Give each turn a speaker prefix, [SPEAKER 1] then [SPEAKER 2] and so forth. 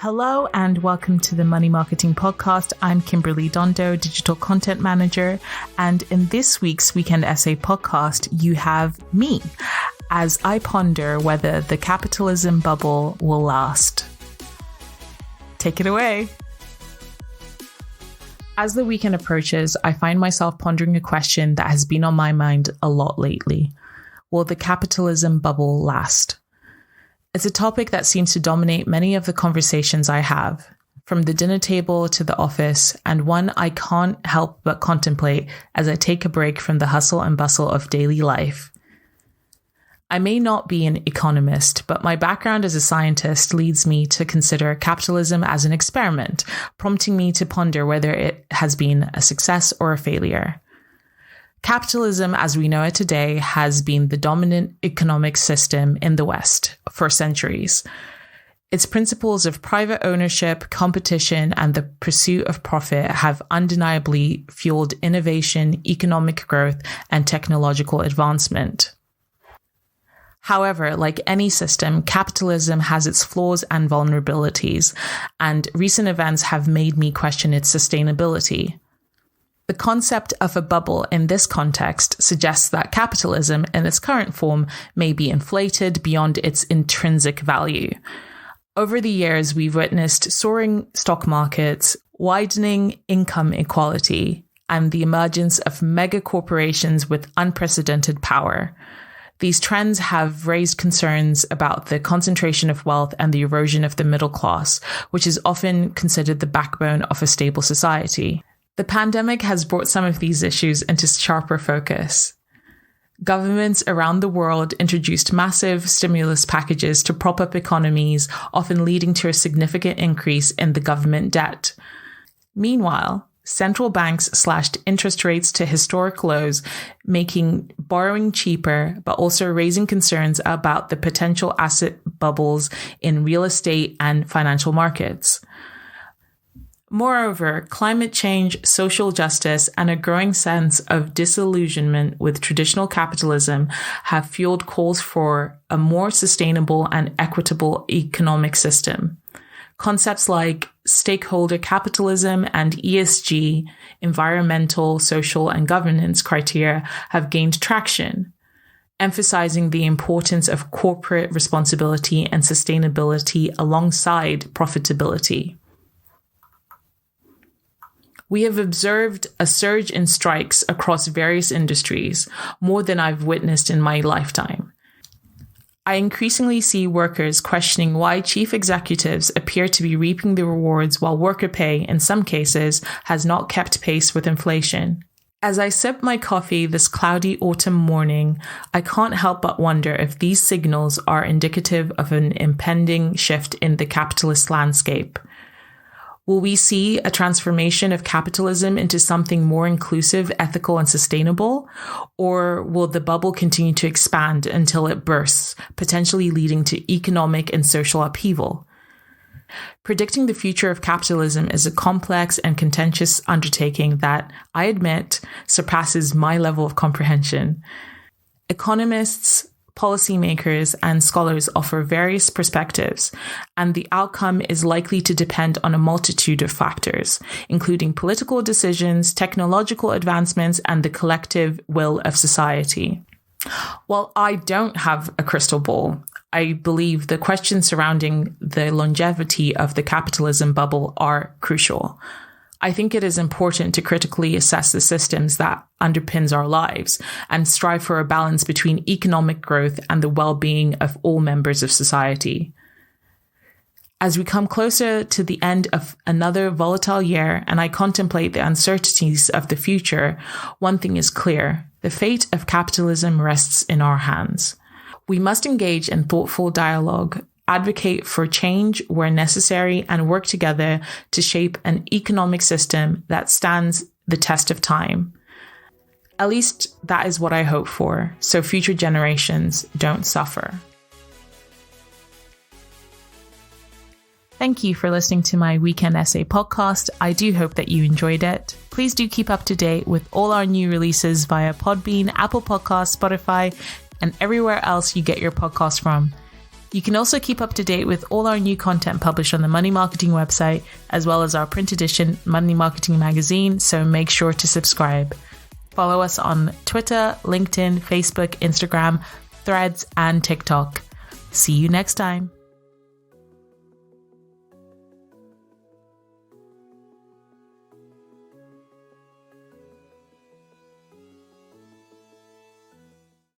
[SPEAKER 1] Hello and welcome to the Money Marketing Podcast. I'm Kim Dondo, Digital Content Manager. And in this week's Weekend Essay Podcast, you have me as I ponder whether the capitalism bubble will last. Take it away. As the weekend approaches, I find myself pondering a question that has been on my mind a lot lately. Will the capitalism bubble last? It's a topic that seems to dominate many of the conversations I have, from the dinner table to the office, and one I can't help but contemplate as I take a break from the hustle and bustle of daily life. I may not be an economist, but my background as a scientist leads me to consider capitalism as an experiment, prompting me to ponder whether it has been a success or a failure. Capitalism, as we know it today, has been the dominant economic system in the West for centuries. Its principles of private ownership, competition, and the pursuit of profit have undeniably fueled innovation, economic growth, and technological advancement. However, like any system, capitalism has its flaws and vulnerabilities, and recent events have made me question its sustainability. The concept of a bubble in this context suggests that capitalism in its current form may be inflated beyond its intrinsic value. Over the years, we've witnessed soaring stock markets, widening income inequality, and the emergence of mega corporations with unprecedented power. These trends have raised concerns about the concentration of wealth and the erosion of the middle class, which is often considered the backbone of a stable society. The pandemic has brought some of these issues into sharper focus. Governments around the world introduced massive stimulus packages to prop up economies, often leading to a significant increase in the government debt. Meanwhile, central banks slashed interest rates to historic lows, making borrowing cheaper, but also raising concerns about the potential asset bubbles in real estate and financial markets. Moreover, climate change, social justice, and a growing sense of disillusionment with traditional capitalism have fueled calls for a more sustainable and equitable economic system. Concepts like stakeholder capitalism and ESG, environmental, social, and governance criteria have gained traction, emphasizing the importance of corporate responsibility and sustainability alongside profitability. We have observed a surge in strikes across various industries, more than I've witnessed in my lifetime. I increasingly see workers questioning why chief executives appear to be reaping the rewards while worker pay, in some cases, has not kept pace with inflation. As I sip my coffee this cloudy autumn morning, I can't help but wonder if these signals are indicative of an impending shift in the capitalist landscape. Will we see a transformation of capitalism into something more inclusive, ethical, and sustainable? Or will the bubble continue to expand until it bursts, potentially leading to economic and social upheaval? Predicting the future of capitalism is a complex and contentious undertaking that, I admit, surpasses my level of comprehension. Economists, policymakers, and scholars offer various perspectives, and the outcome is likely to depend on a multitude of factors, including political decisions, technological advancements, and the collective will of society. While I don't have a crystal ball, I believe the questions surrounding the longevity of the capitalism bubble are crucial. I think it is important to critically assess the systems that underpins our lives and strive for a balance between economic growth and the well-being of all members of society. As we come closer to the end of another volatile year and I contemplate the uncertainties of the future, one thing is clear: the fate of capitalism rests in our hands. We must engage in thoughtful dialogue, advocate for change where necessary, and work together to shape an economic system that stands the test of time. At least that is what I hope for, so future generations don't suffer. Thank you for listening to my Weekend Essay podcast. I do hope that you enjoyed it. Please do keep up to date with all our new releases via Podbean, Apple Podcasts, Spotify, and everywhere else you get your podcasts from. You can also keep up to date with all our new content published on the Money Marketing website, as well as our print edition Money Marketing magazine, so make sure to subscribe. Follow us on Twitter, LinkedIn, Facebook, Instagram, Threads, and TikTok. See you next time.